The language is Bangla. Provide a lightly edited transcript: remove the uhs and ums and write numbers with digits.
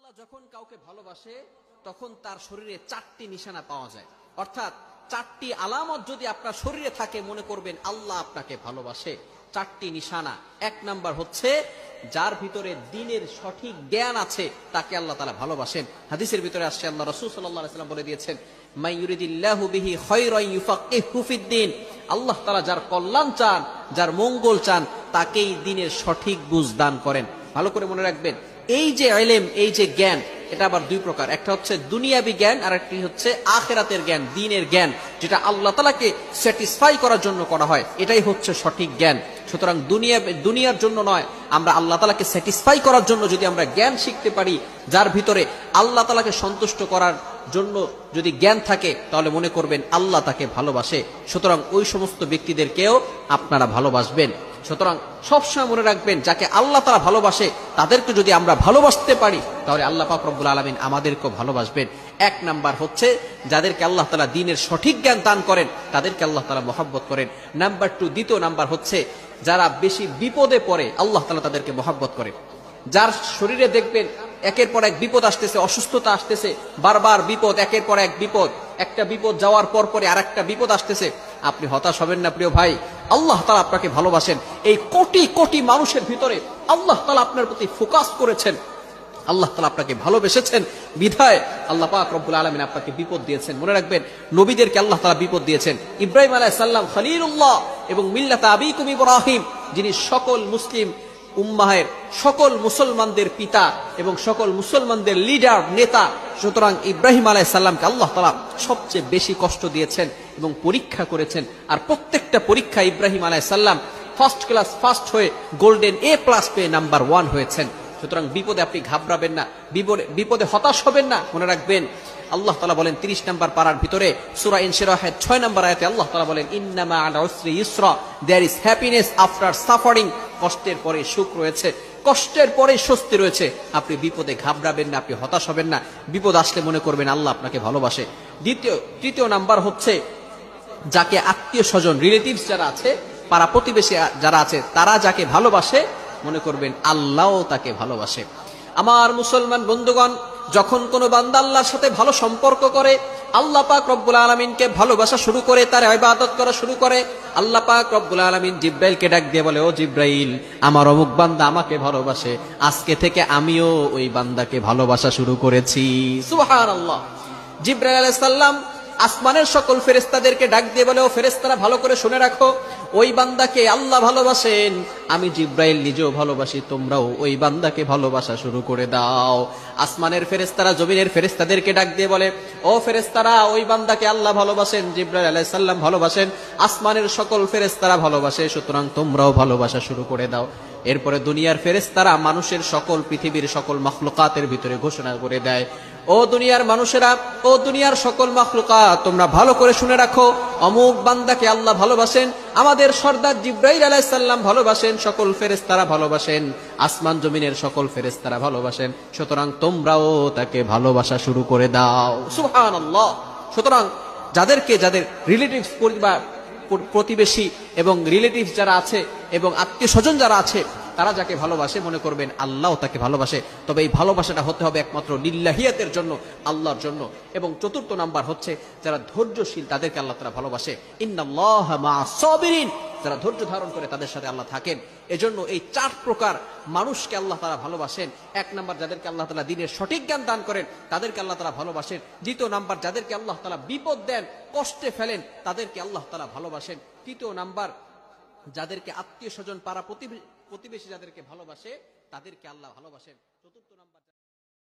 আল্লাহ যখন কাউকে ভালোবাসে তখন তার শরীরে 4টি নিশানা পাওয়া যায়, অর্থাৎ 4টি আলামত যদি আপনার শরীরে থাকে মনে করবেন আল্লাহ আপনাকে ভালোবাসে। 4টি নিশানা। 1 নাম্বার হচ্ছে যার ভিতরে দ্বীনের সঠিক জ্ঞান আছে তাকে আল্লাহ তাআলা ভালোবাসেন। হাদিসের ভিতরে আসছে আল্লাহ রাসূল সাল্লাল্লাহু আলাইহি ওয়াসাল্লাম বলে দিয়েছেন, মান ইউরিদিল্লাহু বিহি খায়রান ইউফাক্কিহু ফিদ্দীন। আল্লাহ তাআলা যার কল্যাণ চান, যার মঙ্গল চান, তাকেই দ্বীনের সঠিক বুঝ দান করেন। ভালো করে মনে রাখবেন, এই যে ইলম, এই যে জ্ঞান, এটা আবার দুই প্রকার। একটা হচ্ছে দুনিয়াবি জ্ঞান, আর একটি হচ্ছে আখিরাতের জ্ঞান, দ্বীনের জ্ঞান, যেটা আল্লাহ তাআলাকে স্যাটিসফাই করার জন্য করা হয়, এটাই হচ্ছে সঠিক জ্ঞান। সুতরাং দুনিয়ার জন্য নয়, আমরা আল্লাহ তাআলাকে স্যাটিসফাই করার জন্য যদি আমরা জ্ঞান শিখতে পারি, যার ভিতরে আল্লাহ তাআলাকে সন্তুষ্ট করার জন্য যদি জ্ঞান থাকে, তাহলে মনে করবেন আল্লাহ তাকে ভালোবাসে। সুতরাং ওই সমস্ত ব্যক্তিদেরকেও আপনারা ভালোবাসবেন। সুতরাং সবসময় মনে রাখবেন, যাকে আল্লাহ তাআলা ভালোবাসে তাদেরকে যদি আমরা ভালোবাসতে পারি, তাহলে আল্লাহ পাক রব্বুল আলামিন আমাদেরকেও ভালোবাসবেন। 1 নাম্বার হচ্ছে যাদেরকে আল্লাহ তাআলা দ্বীনের সঠিক জ্ঞান দান করেন তাদেরকে আল্লাহ তাআলা মহব্বত করেন। নাম্বার 2, দ্বিতীয় নাম্বার হচ্ছে যারা বেশি বিপদে পড়ে আল্লাহ তাআলা তাদেরকে মহব্বত করেন। যার শরীরে দেখবেন একের পর এক বিপদ আসতেছে, অসুস্থতা আসতেছে, বারবার বিপদ, একের পর এক বিপদ, একটা বিপদ যাওয়ার পর পরে আরেকটা বিপদ আসতেছে, আপনি হতাশ হবেন না প্রিয় ভাই। আল্লাহ তাআলা আপনাকে ভালোবাসেন। এই কোটি কোটি মানুষের ভিতরে আল্লাহ তাআলা আপনার প্রতি ফোকাস করেছেন, আল্লাহ তাআলা আপনাকে ভালোবেসেছেন, বিধায় আল্লাহ পাক রব্বুল আলামিন আপনাকে বিপদ দিয়েছেন। মনে রাখবেন, নবীদেরকে আল্লাহ তাআলা বিপদ দিয়েছেন। ইব্রাহিম আলাইহিস সালাম খলিলুল্লাহ এবং মিল্লাতা আবিকুম ইব্রাহিম, যিনি সকল মুসলিম উম্মাহের, সকল মুসলমানদের পিতা এবং সকল মুসলমানদের লিডার, নেতা। সুতরাং ইব্রাহিম আলাইহিস সালামকে আল্লাহ তাআলা সবচেয়ে বেশি কষ্ট দিয়েছেন এবং পরীক্ষা করেছেন। আর প্রত্যেকটা পরীক্ষা ইব্রাহিম আলাইহিস সালাম ফার্স্ট ক্লাস ফার্স্ট হয়ে গোল্ডেন A+ পেয়ে নাম্বার 1 হয়েছেন। সুতরাং বিপদে আপনি ঘাবড়াবেন না, বিপদে হতাশ হবেন না। মনে রাখবেন, আল্লাহ তাআলা বলেন 30 নম্বর পারার ভিতরে সূরা ইনশিরাহের 6 নম্বর আয়াতে আল্লাহ তাআলা বলেন, ইন্নামা আল উসরি ইউসরা, there is happiness after suffering. কষ্টের পরে সুখ রয়েছে, কষ্টের পরে স্বস্তি রয়েছে। আপনি বিপদে ঘাবড়াবেন না, আপনি হতাশ হবেন না। বিপদ আসলে মনে করবেন আল্লাহ আপনাকে ভালোবাসে। তৃতীয় নাম্বার হচ্ছে যাকে আত্মীয় স্বজন, রিলেটিভস যারা আছে, পাড়া প্রতিবেশী যারা আছে, তারা যাকে ভালোবাসে মনে করবেন আল্লাহও তাকে ভালোবাসে। আমার মুসলমান বন্ধুগণ, যখন কোনো বান্দা আল্লাহর সাথে ভালো সম্পর্ক করে, আল্লাহ পাক রব্বুল আলামিনকে ভালোবাসা শুরু করে, তার ইবাদত করা শুরু করে, আল্লাহ পাক রব্বুল আলামিন জিব্রাইলকে ডাক দিয়ে বলে, ও জিব্রাইল, আমার অমুক বান্দা আমাকে ভালোবাসে, আজকে থেকে আমিও ওই বান্দাকে ভালোবাসা শুরু করেছি। সুবহানাল্লাহ। জিব্রাইল আলাইহিস সালাম আসমানের সকল ফেরেশতাদেরকে ডাক দিয়ে বলে, ও ফেরেশতারা ভালো করে শুনে রাখো, ওই বান্দাকে আল্লাহ ভালোবাসেন, আমি জিব্রাইল নিজেও ভালোবাসি, তোমরাও ওই বান্দাকে ভালোবাসা শুরু করে দাও। আসমানের ফেরেশতারা জমিনের ফেরেশতাদেরকে ডাক দিয়ে বলে, ও ফেরেশতারা, ওই বান্দাকে আল্লাহ ভালোবাসেন, জিব্রাইল আলাইহিস সালাম ভালোবাসেন, আসমানের সকল ফেরেশতারা ভালোবাসে, সুতরাং তোমরাও ভালোবাসা শুরু করে দাও। এরপরে দুনিয়ার ফেরেশতারা মানুষের সকল, পৃথিবীর সকল মাখলুকাতের ভিতরে ঘোষণা করে দেয়, ও দুনিয়ার মানুষেরা, ও দুনিয়ার সকল মাখলুকাত, তোমরা ভালো করে শুনে রাখো, অমুক বান্দাকে আল্লাহ ভালোবাসেন, আমাদের সর্দার জিব্রাইল আলাইহিস সালাম ভালোবাসেন, সকল ফেরেশতারা ভালোবাসেন, আসমান জমিনের সকল ফেরেশতারা ভালোবাসেন, সুতরাং তোমরাও তাকে ভালোবাসা শুরু করে দাও। সুবহানাল্লাহ। সুতরাং যাদের রিলেটিভস, প্রতিবেশী এবং রিলেটিভস যারা আছে এবং আত্মীয় স্বজন যারা আছে, তারা যাকে ভালোবাসে মনে করবেন আল্লাহ তাকে ভালোবাসে। তবে এই ভালোবাসাটা হতে হবে একমাত্র লিল্লাহিয়াতের জন্য, আল্লাহর জন্য। এবং 4 নাম্বার হচ্ছে যারা ধৈর্যশীল, তাদেরকে আল্লাহ তাআলা ভালোবাসে। ইন্নাল্লাহা মা'আস সাবিরিন, যারা ধৈর্য ধারণ করে তাদের সাথে আল্লাহ থাকেন। এজন্য এই 4 প্রকার মানুষকে আল্লাহ তাআলা ভালোবাসেন। 1 নাম্বার যাদেরকে আল্লাহ তাআলা দ্বীনের সঠিক জ্ঞান দান করেন তাদেরকে আল্লাহ তাআলা ভালোবাসেন। 2 নাম্বার যাদেরকে আল্লাহ তাআলা বিপদ দেন, কষ্টে ফেলেন, তাদেরকে আল্লাহ তাআলা ভালোবাসেন। 3 নাম্বার যাদেরকে আত্মীয় স্বজন, পাড়া প্রতিবেশী যাদেরকে ভালোবাসে, তাদেরকে আল্লাহ ভালোবাসেন। 4 নাম্বার